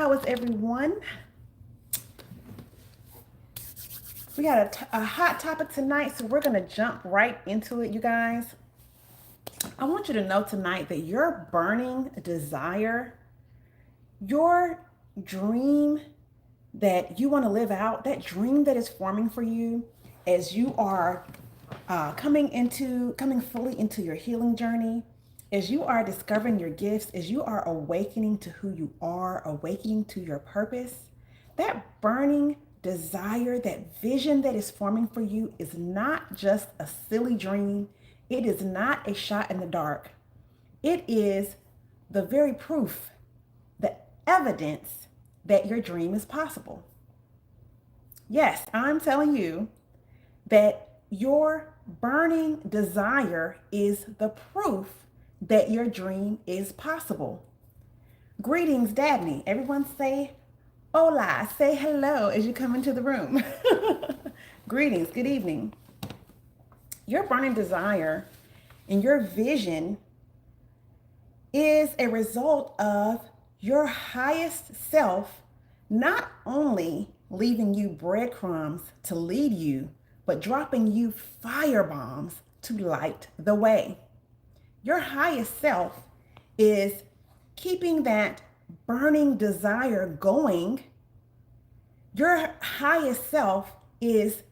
How is everyone? We got a hot topic tonight, so we're going to jump right into it, you guys. I want you to know tonight that your burning desire, your dream that you want to live out, that dream that is forming for you as you are coming fully into your healing journey, as you are discovering your gifts, as you are awakening to who you are, awakening to your purpose, that burning desire, that vision that is forming for you is not just a silly dream. It is not a shot in the dark. It is the very proof, the evidence that your dream is possible. Yes, I'm telling you that your burning desire is the proof that your dream is possible. Greetings, Dabney. Everyone say hola, say hello as you come into the room. Greetings, good evening. Your burning desire and your vision is a result of your highest self not only leaving you breadcrumbs to lead you, but dropping you fire bombs to light the way. Your highest self is keeping that burning desire going. Your highest self is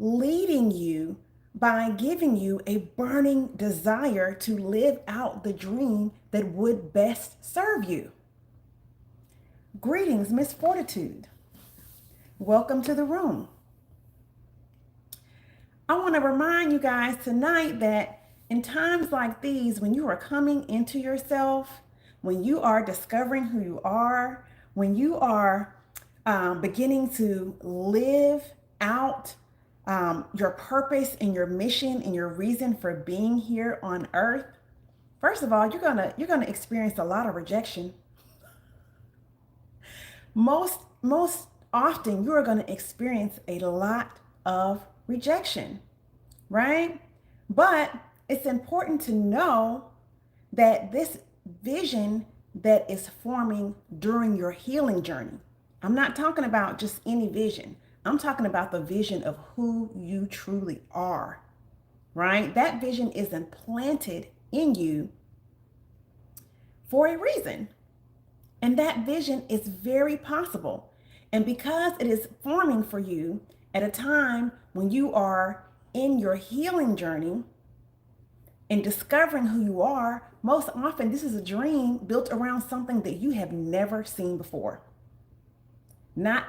leading you by giving you a burning desire to live out the dream that would best serve you. Greetings, Miss Fortitude. Welcome to the room. I want to remind you guys tonight that in times like these, when you are coming into yourself, when you are discovering who you are, when you are beginning to live out your purpose and your mission and your reason for being here on earth, first of all, you're gonna experience a lot of rejection. Most often, you are going to experience a lot of rejection, right? But it's important to know that this vision that is forming during your healing journey, I'm not talking about just any vision. I'm talking about the vision of who you truly are, right? That vision is implanted in you for a reason. And that vision is very possible. And because it is forming for you at a time when you are in your healing journey and discovering who you are, most often this is a dream built around something that you have never seen before. Not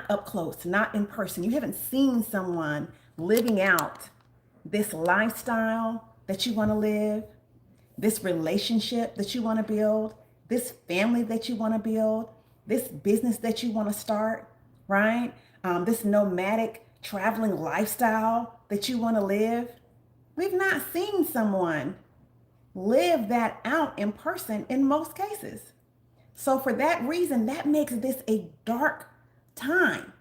up close, not in person. You haven't seen someone living out this lifestyle that you want to live, this relationship that you want to build, this family that you want to build, this business that you want to start, right? This nomadic traveling lifestyle that you want to live. We've not seen someone live that out in person in most cases. So for that reason, that makes this a dark time.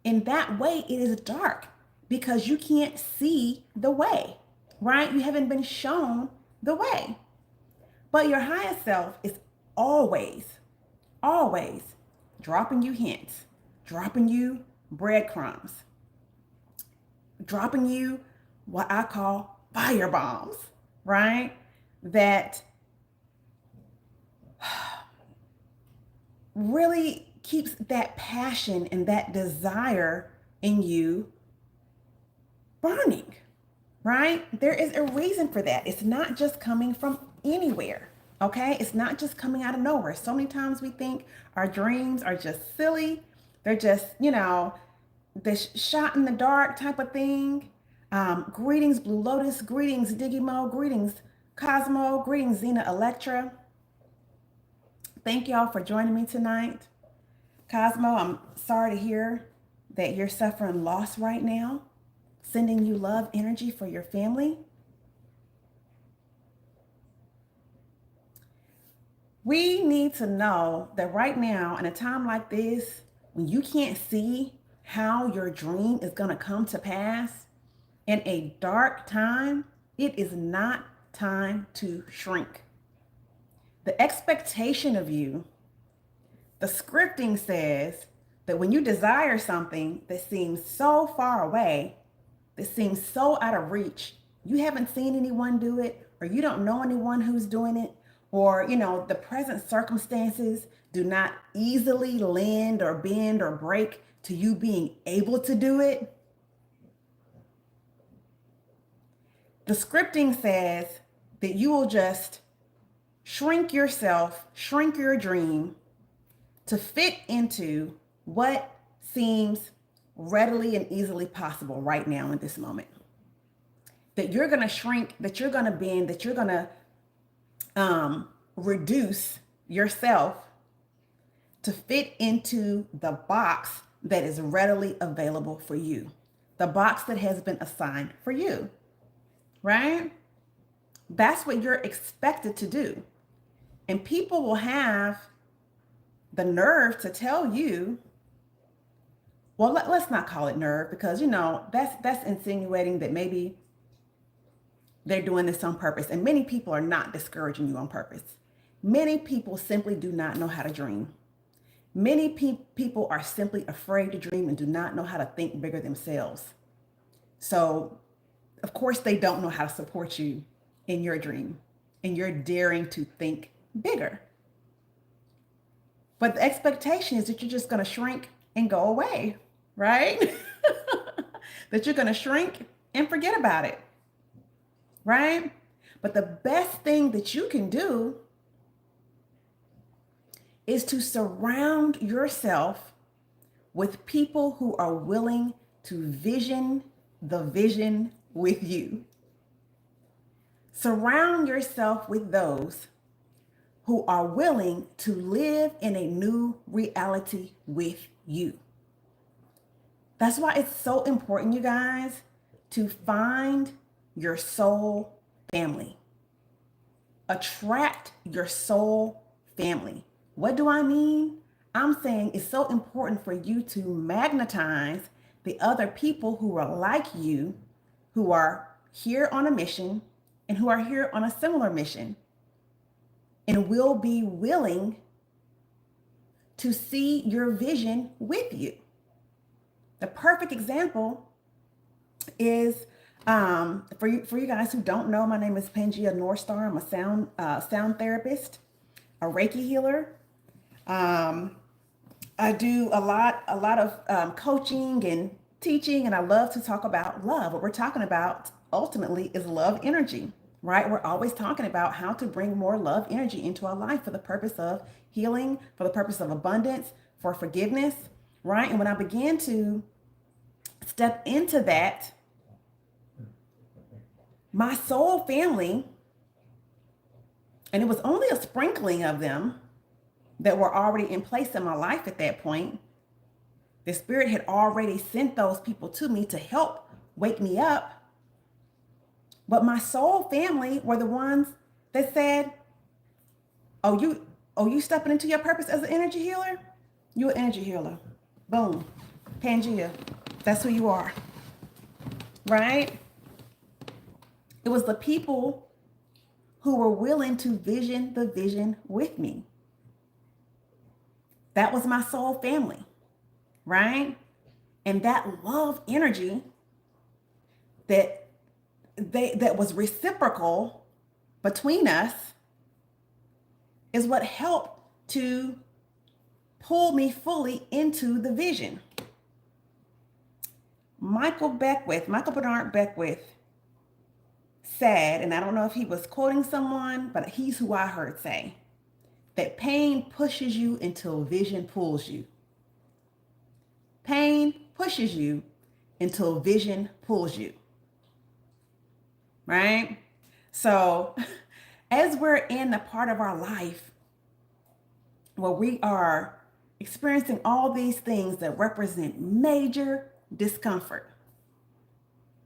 In that way, it is dark because you can't see the way, right? You haven't been shown the way. But your highest self is always dropping you hints, dropping you breadcrumbs, dropping you what I call fire bombs, right? That really keeps that passion and that desire in you burning, right? There is a reason for that. It's not just coming from anywhere. Okay, it's not just coming out of nowhere. So many times we think our dreams are just silly. They're just, this shot in the dark type of thing. Greetings, Blue Lotus. Greetings, Digimo. Greetings, Cosmo. Greetings, Xena Electra. Thank y'all for joining me tonight. Cosmo, I'm sorry to hear that you're suffering loss right now. Sending you love energy for your family. We need to know that right now, in a time like this, when you can't see how your dream is going to come to pass in a dark time, it is not time to shrink. The expectation of you The scripting says that when you desire something that seems so far away, that seems so out of reach, you haven't seen anyone do it, or you don't know anyone who's doing it, or the present circumstances do not easily lend or bend or break to you being able to do it. The scripting says that you will just shrink yourself, shrink your dream to fit into what seems readily and easily possible right now in this moment. That you're going to shrink, that you're going to bend, that you're going to reduce yourself to fit into the box that is readily available for you, the box that has been assigned for you, right? That's what you're expected to do. And people will have the nerve to tell you, well, let's not call it nerve, because that's insinuating that maybe they're doing this on purpose. And many people are not discouraging you on purpose. Many people simply do not know how to dream. Many people are simply afraid to dream and do not know how to think bigger themselves. So, of course, they don't know how to support you in your dream, and you're daring to think bigger. But the expectation is that you're just going to shrink and go away, right? That you're going to shrink and forget about it, right? But the best thing that you can do is to surround yourself with people who are willing to vision the vision with you. Surround yourself with those who are willing to live in a new reality with you. That's why it's so important, you guys, to find your soul family. Attract your soul family. What do I mean? I'm saying it's so important for you to magnetize the other people who are like you, who are here on a mission and who are here on a similar mission, and will be willing to see your vision with you. The perfect example is, for you guys who don't know, my name is Pangea Northstar. I'm a sound therapist, a Reiki healer. I do a lot of coaching and teaching, and I love to talk about love. What we're talking about ultimately is love energy, right? We're always talking about how to bring more love energy into our life for the purpose of healing, for the purpose of abundance, for forgiveness, right? And when I began to step into that, my soul family, and it was only a sprinkling of them that were already in place in my life at that point. The Spirit had already sent those people to me to help wake me up. But my soul family were the ones that said, oh, you stepping into your purpose as an energy healer? You're an energy healer. Boom. Pangea. That's who you are. Right? It was the people who were willing to vision the vision with me. That was my soul family, right? And that love energy that was reciprocal between us is what helped to pull me fully into the vision. Michael Bernard Beckwith said, and I don't know if he was quoting someone, but he's who I heard say, that pain pushes you until vision pulls you. Pain pushes you until vision pulls you. Right? So as we're in the part of our life where we are experiencing all these things that represent major discomfort,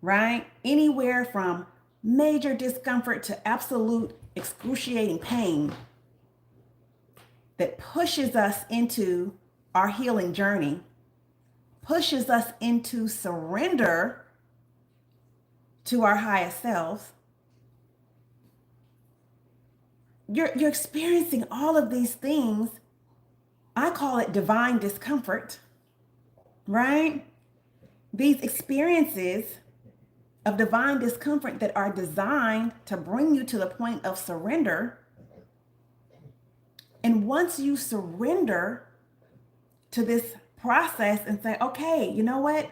right? Anywhere from major discomfort to absolute excruciating pain that pushes us into our healing journey, pushes us into surrender to our highest selves. You're experiencing all of these things. I call it divine discomfort, right? These experiences of divine discomfort that are designed to bring you to the point of surrender. And once you surrender to this process and say, okay, you know what?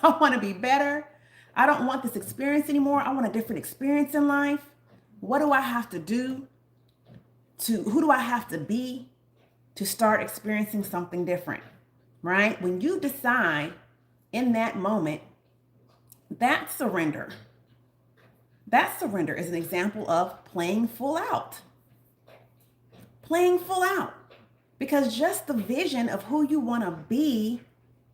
I want to be better. I don't want this experience anymore. I want a different experience in life. What do I have to do who do I have to be to start experiencing something different, right? When you decide in that moment, that surrender is an example of playing full out. Playing full out. Because just the vision of who you want to be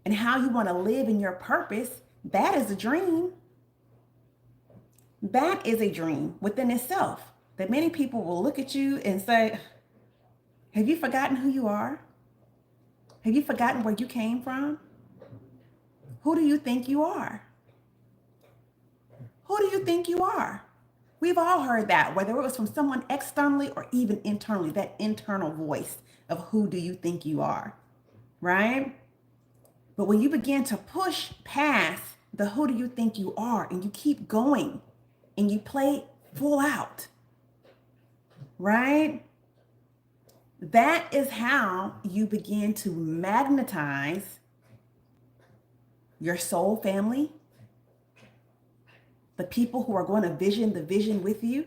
and how you want to live in your purpose, that is a dream. That is a dream within itself. That many people will look at you and say, have you forgotten who you are? Have you forgotten where you came from? Who do you think you are? Who do you think you are? We've all heard that, whether it was from someone externally or even internally, that internal voice of who do you think you are, right? But when you begin to push past the who do you think you are and you keep going and you play full out, right? That is how you begin to magnetize your soul family, the people who are going to vision the vision with you.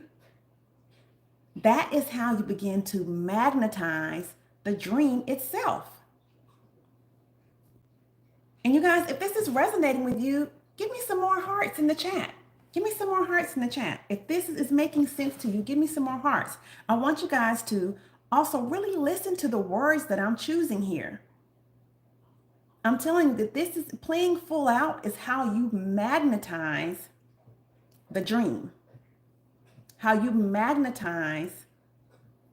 That is how you begin to magnetize the dream itself. And you guys, if this is resonating with you, give me some more hearts in the chat. Give me some more hearts in the chat. If this is making sense to you, give me some more hearts. I want you guys to also really listen to the words that I'm choosing here. I'm telling you that this is playing full out is how you magnetize the dream, how you magnetize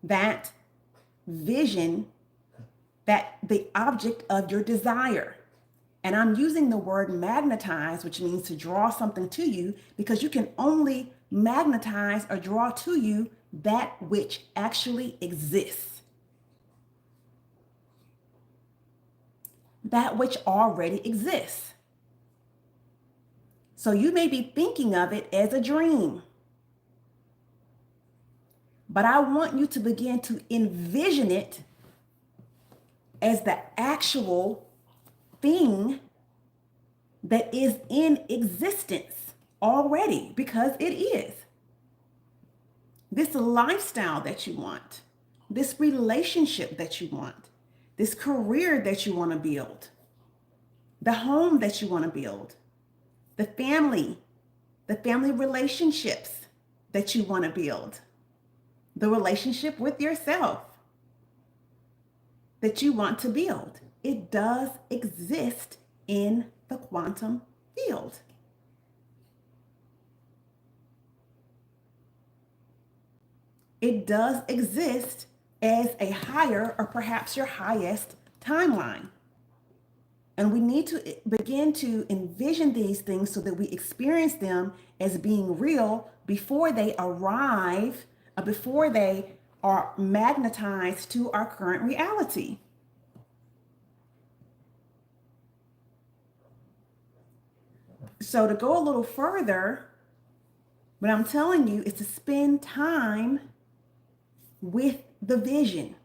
that vision, that the object of your desire. And I'm using the word magnetize, which means to draw something to you, because you can only magnetize or draw to you that which actually exists. That which already exists. So you may be thinking of it as a dream, but I want you to begin to envision it as the actual thing that is in existence already, because it is. This lifestyle that you want, this relationship that you want, this career that you want to build, the home that you want to build, the family relationships that you want to build, the relationship with yourself that you want to build. It does exist in the quantum field. It does exist as a higher or perhaps your highest timeline. And we need to begin to envision these things so that we experience them as being real before they arrive, before they are magnetized to our current reality. So to go a little further, what I'm telling you is to spend time with the vision.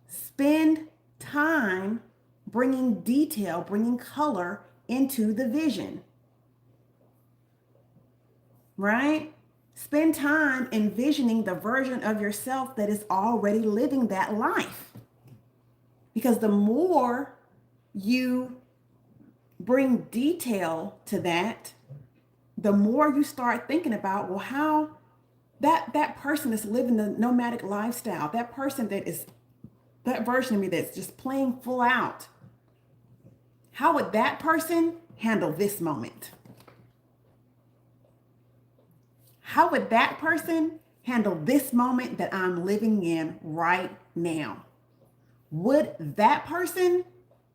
Spend time bringing detail, bringing color into the vision, right? Spend time envisioning the version of yourself that is already living that life. Because the more you bring detail to that, the more you start thinking about, well, how that person is living the nomadic lifestyle, that person that version of me that's just playing full out, how would that person handle this moment? How would that person handle this moment that I'm living in right now? Would that person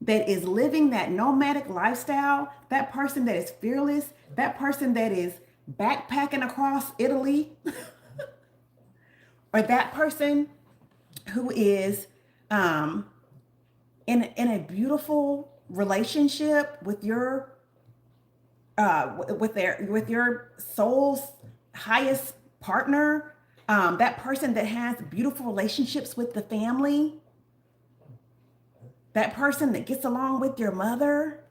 that is living that nomadic lifestyle, that person that is fearless, that person that is backpacking across Italy, or that person who is um, in a beautiful relationship with your with your soul's highest partner, that person that has beautiful relationships with the family, that person that gets along with your mother,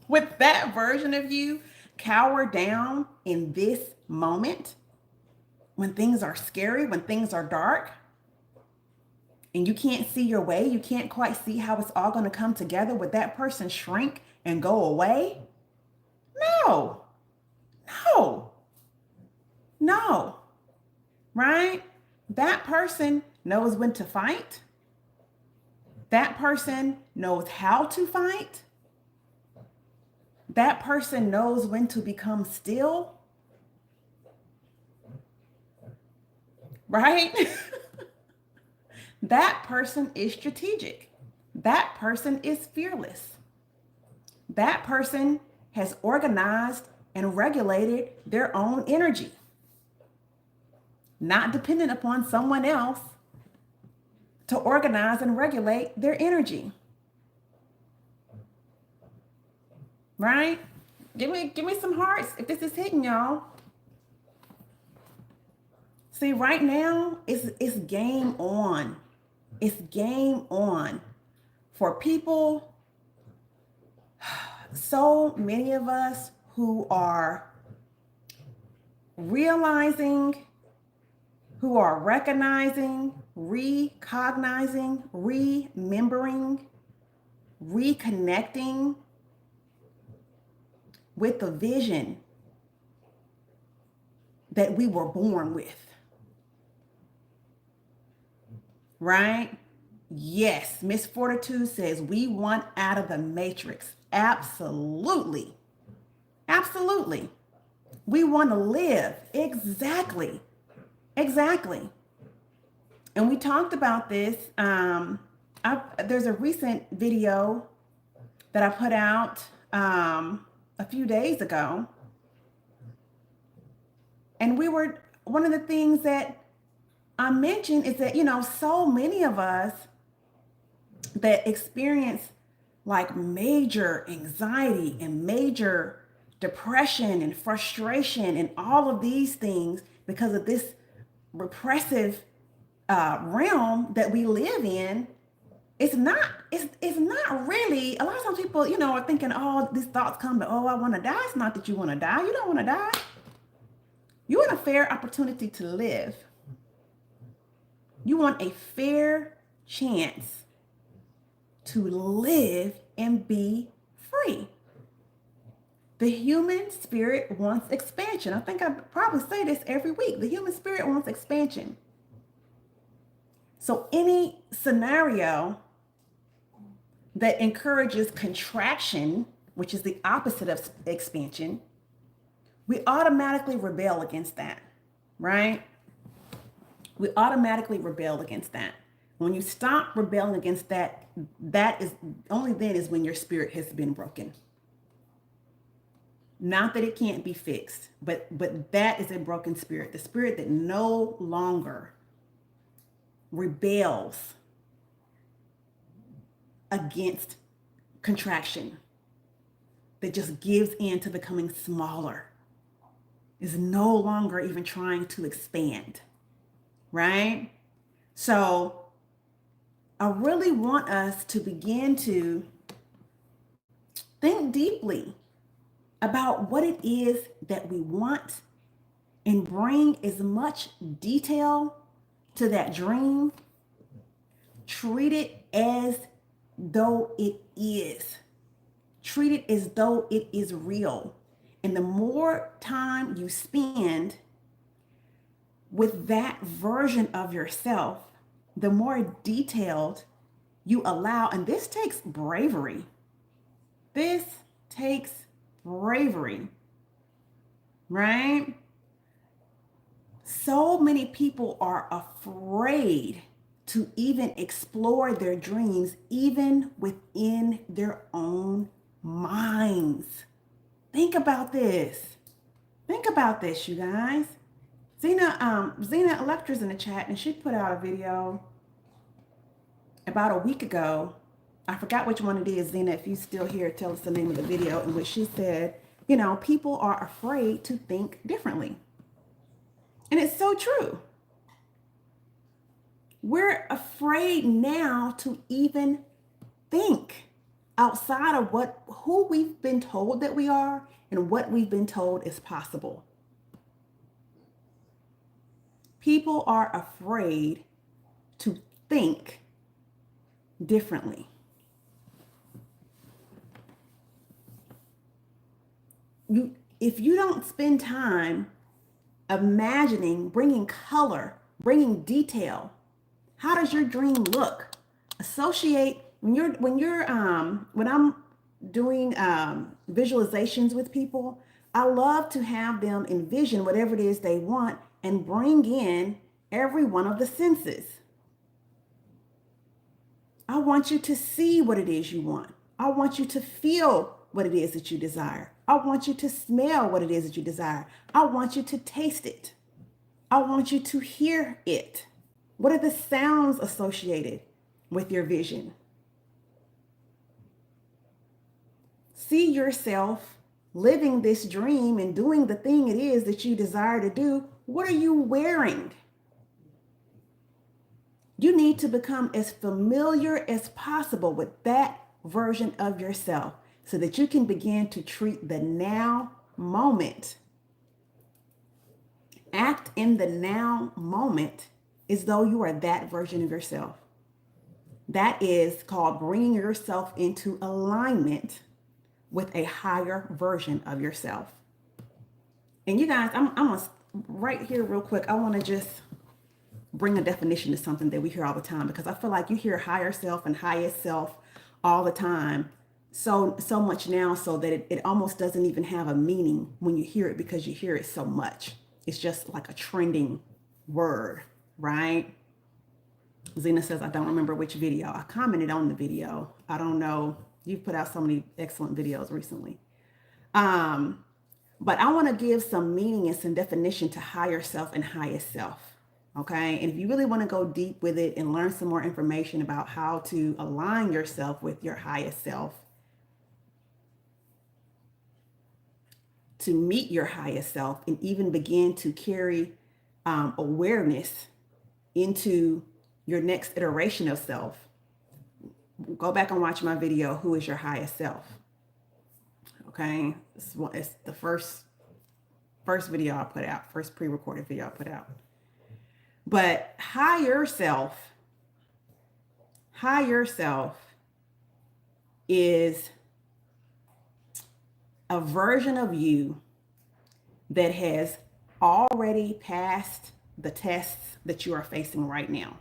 with that version of you cower down in this moment when things are scary, when things are dark, and you can't see your way, you can't quite see how it's all going to come together, would that person shrink and go away? No, no, no, right? That person knows when to fight. That person knows how to fight. That person knows when to become still, right? That person is strategic. That person is fearless. That person has organized and regulated their own energy, not dependent upon someone else to organize and regulate their energy. Right? Give me some hearts if this is hitting y'all. See, right now it's game on. It's game on for people, so many of us who are realizing, who are recognizing, recognizing, remembering, reconnecting with the vision that we were born with. Right? Yes, Miss Fortitude says we want out of the matrix. Absolutely. Absolutely. We want to live. Exactly. Exactly. And we talked about this. There's a recent video that I put out a few days ago. And one of the things that I mentioned is that, so many of us that experience like major anxiety and major depression and frustration and all of these things because of this repressive realm that we live in. It's not really, a lot of times people, are thinking, oh, these thoughts come to, oh, I want to die. It's not that you want to die. You don't want to die. You want a fair opportunity to live. You want a fair chance to live and be free. The human spirit wants expansion. I think I probably say this every week. The human spirit wants expansion. So any scenario that encourages contraction, which is the opposite of expansion, we automatically rebel against that, right? We automatically rebel against that. When you stop rebelling against that, that is only then is when your spirit has been broken. Not that it can't be fixed, but that is a broken spirit. The spirit that no longer rebels against contraction, that just gives in to becoming smaller, is no longer even trying to expand, right? So I really want us to begin to think deeply about what it is that we want and bring as much detail to that dream. Treat it as though it is. Treat it as though it is real. And the more time you spend with that version of yourself, the more detailed you allow. And this takes bravery. This takes bravery, right? So many people are afraid to even explore their dreams, even within their own minds. Think about this. Think about this, you guys. Zena Electra's in the chat, and she put out a video about a week ago. I forgot which one it is. Zena, if you still here, tell us the name of the video in which she said, you know, people are afraid to think differently. And it's so true. We're afraid now to even think outside of who we've been told that we are and what we've been told is possible. People are afraid to think differently. If you don't spend time imagining, bringing color, bringing detail, how does your dream look? Associate when I'm doing visualizations with people, I love to have them envision whatever it is they want and bring in every one of the senses. I want you to see what it is you want. I want you to feel what it is that you desire. I want you to smell what it is that you desire. I want you to taste it. I want you to hear it. What are the sounds associated with your vision? See yourself living this dream and doing the thing it is that you desire to do. What are you wearing? You need to become as familiar as possible with that version of yourself so that you can begin to treat the now moment. Act in the now moment as though you are that version of yourself. That is called bringing yourself into alignment with a higher version of yourself. And you guys, I'm gonna right here real quick. I want to just bring a definition to something that we hear all the time, because I feel like you hear higher self and highest self all the time. So much now so that it almost doesn't even have a meaning when you hear it, because you hear it so much. It's just like a trending word, right? Zena says, I don't remember which video. I commented on the video. I don't know. You've put out so many excellent videos recently. But I want to give some meaning and some definition to higher self and highest self. Okay. And if you really want to go deep with it and learn some more information about how to align yourself with your highest self, to meet your highest self and even begin to carry awareness into your next iteration of self, go back and watch my video, Who is Your Highest Self? Okay. It's the first video I put out, first pre-recorded video I put out. But higher self is a version of you that has already passed the tests that you are facing right now.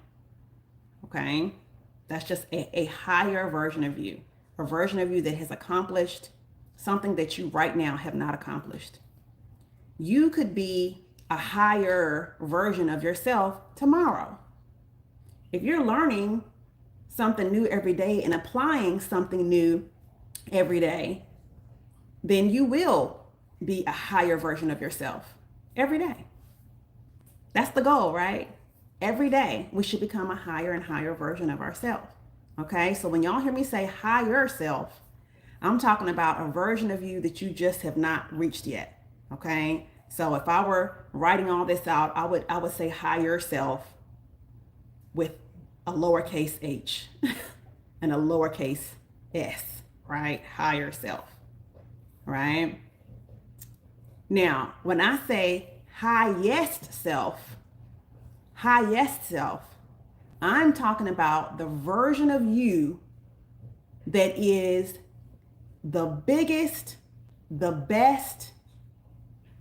Okay? That's just a higher version of you, a version of you that has accomplished something that you right now have not accomplished. You could be a higher version of yourself tomorrow. If you're learning something new every day and applying something new every day, then you will be a higher version of yourself every day. That's the goal, right? Every day we should become a higher and higher version of ourselves. Okay, so when y'all hear me say higher self, I'm talking about a version of you that you just have not reached yet. Okay, so if I were writing all this out, I would say higher self with a lowercase h and a lowercase s, right? Higher self, right? Now, when I say highest self, I'm talking about the version of you that is the biggest, the best,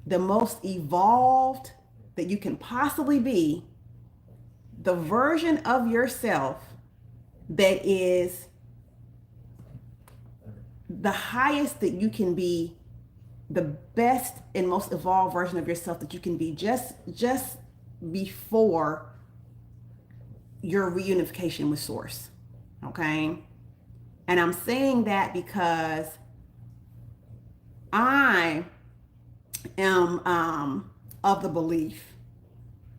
the most evolved that you can possibly be, the version of yourself that is the highest that you can be, the best and most evolved version of yourself that you can be just before your reunification with Source. Okay? And I'm saying that because I am of the belief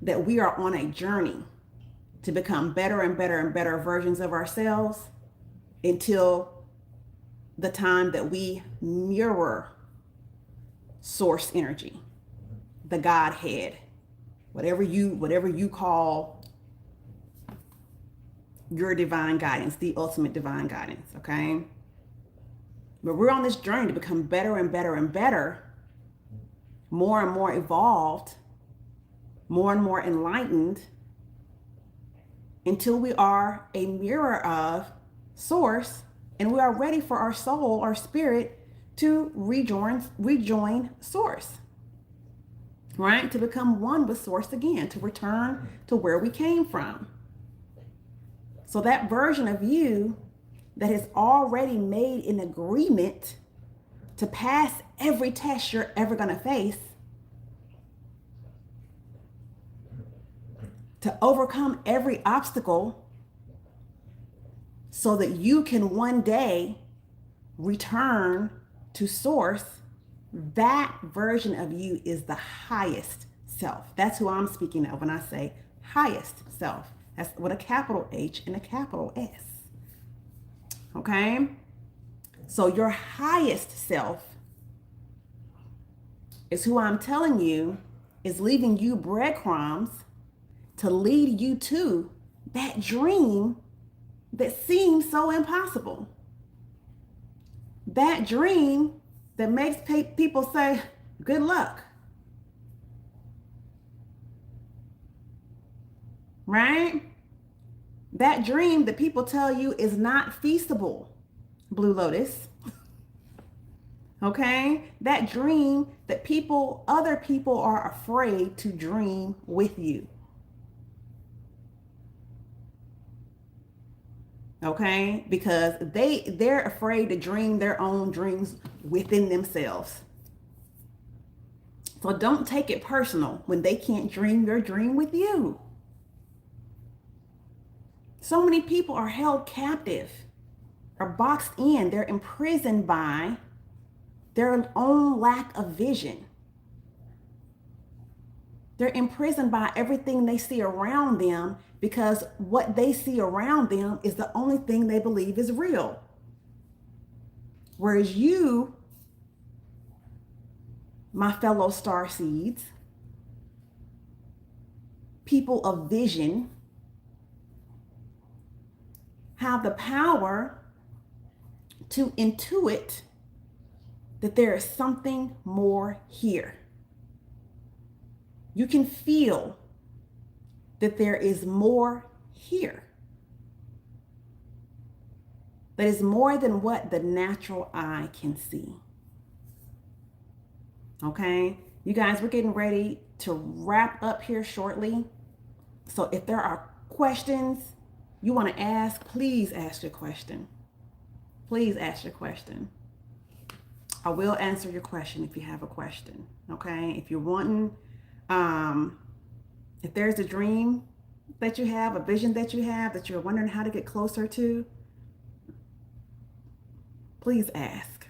that we are on a journey to become better and better and better versions of ourselves until the time that we mirror source energy, the Godhead, whatever you call your divine guidance, the ultimate divine guidance, okay? But we're on this journey to become better and better and better, more and more evolved, more and more enlightened, until we are a mirror of source and we are ready for our soul, our spirit, to rejoin source, right? To become one with source again, to return to where we came from. So that version of you that has already made an agreement to pass every test you're ever going to face, to overcome every obstacle so that you can one day return to source, that version of you is the highest self. That's who I'm speaking of when I say highest self. That's with a capital H and a capital S. Okay? So your highest self is who I'm telling you is leaving you breadcrumbs to lead you to that dream that seems so impossible. That dream that makes people say, good luck. Right? That dream that people tell you is not feasible, Blue Lotus. Okay? That dream that other people are afraid to dream with you. Okay? Because they're afraid to dream their own dreams within themselves. So don't take it personal when they can't dream your dream with you. So many people are held captive, are boxed in. They're imprisoned by their own lack of vision. They're imprisoned by everything they see around them because what they see around them is the only thing they believe is real. Whereas you, my fellow star seeds, people of vision, have the power to intuit that there is something more here. You can feel that there is more here. That is more than what the natural eye can see. Okay? You guys, we're getting ready to wrap up here shortly. So if there are questions you want to ask, please ask your question. Please ask your question. I will answer your question if you have a question. Okay? If you're wanting, if there's a dream that you have, a vision that you have that you're wondering how to get closer to, please ask.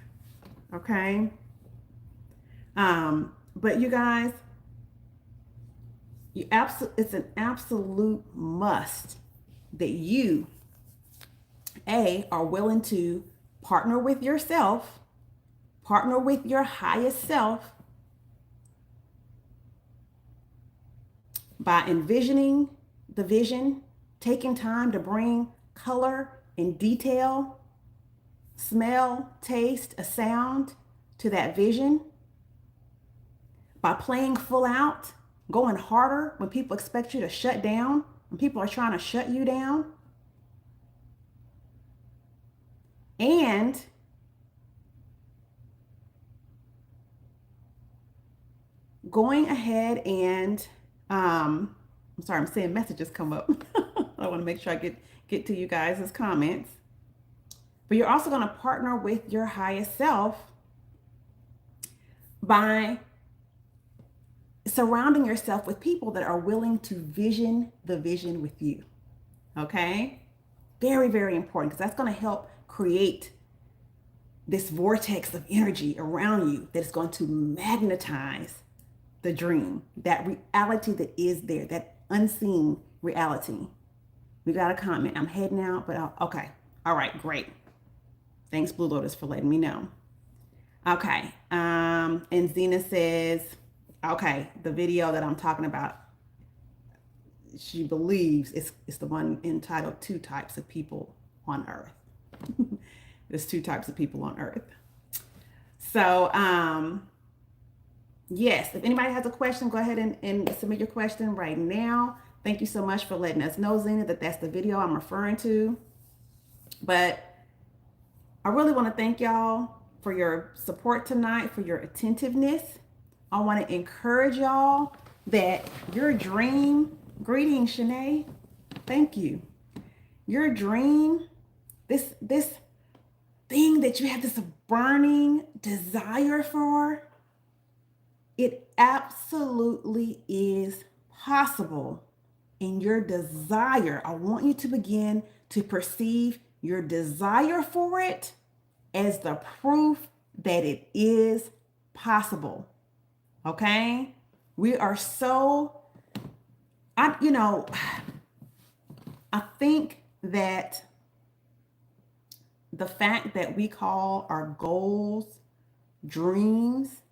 Okay? But you guys, it's an absolute must that you, are willing to partner with yourself, partner with your highest self by envisioning the vision, taking time to bring color and detail, smell, taste, a sound to that vision, by playing full out, going harder when people expect you to shut down, when people are trying to shut you down. And going ahead and, I'm sorry, I'm seeing messages come up. I want to make sure I get to you guys' comments. But you're also going to partner with your highest self by surrounding yourself with people that are willing to vision the vision with you. Okay? Very, very important, because that's going to help create this vortex of energy around you that is going to magnetize the dream, that reality that is there, that unseen reality. We got a comment. I'm heading out, but okay. All right, great. Thanks, Blue Lotus, for letting me know. Okay. And Zena says, okay, the video that I'm talking about, she believes it's the one entitled Two Types of People on Earth. There's two types of people on Earth. So, yes, if anybody has a question, go ahead and submit your question right now. Thank you so much for letting us know, Zena, that that's the video I'm referring to. But I really want to thank y'all for your support tonight, for your attentiveness. I want to encourage y'all that your dream, greetings, Shanae. Thank you. Your dream, this thing that you have this burning desire for, it absolutely is possible. And your desire, I want you to begin to perceive your desire for it as the proof that it is possible. Okay? We are so, I think that the fact that we call our goals dreams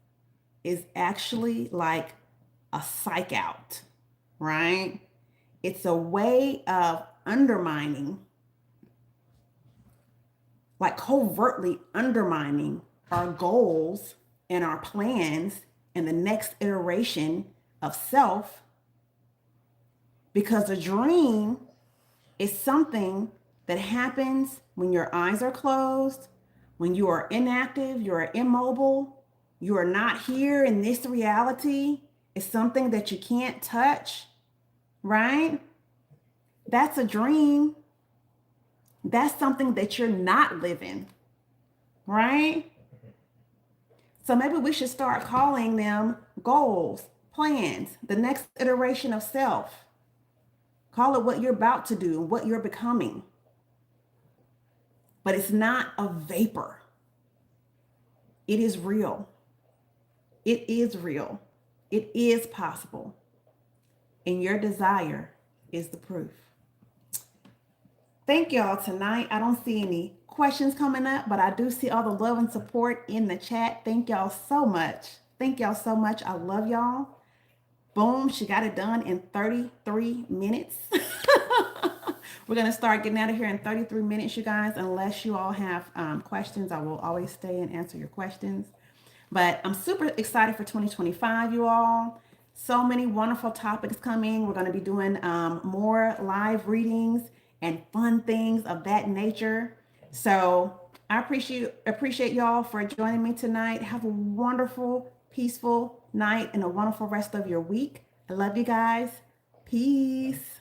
is actually like a psych out, right? It's a way of undermining, like covertly undermining our goals and our plans and the next iteration of self, because a dream is something that happens when your eyes are closed, when you are inactive, you are immobile, you are not here in this reality. It's something that you can't touch, right? That's a dream. That's something that you're not living, right? So maybe we should start calling them goals, plans, the next iteration of self. Call it what you're about to do, what you're becoming. But it's not a vapor. It is real. It is real. It is possible. And your desire is the proof. Thank y'all tonight. I don't see any questions coming up, but I do see all the love and support in the chat. Thank y'all so much. Thank y'all so much. I love y'all. Boom, she got it done in 33 minutes. We're going to start getting out of here in 33 minutes, you guys. Unless you all have questions, I will always stay and answer your questions. But I'm super excited for 2025, you all. So many wonderful topics coming. We're going to be doing more live readings and fun things of that nature. So I appreciate y'all for joining me tonight. Have a wonderful, peaceful night and a wonderful rest of your week. I love you guys. Peace.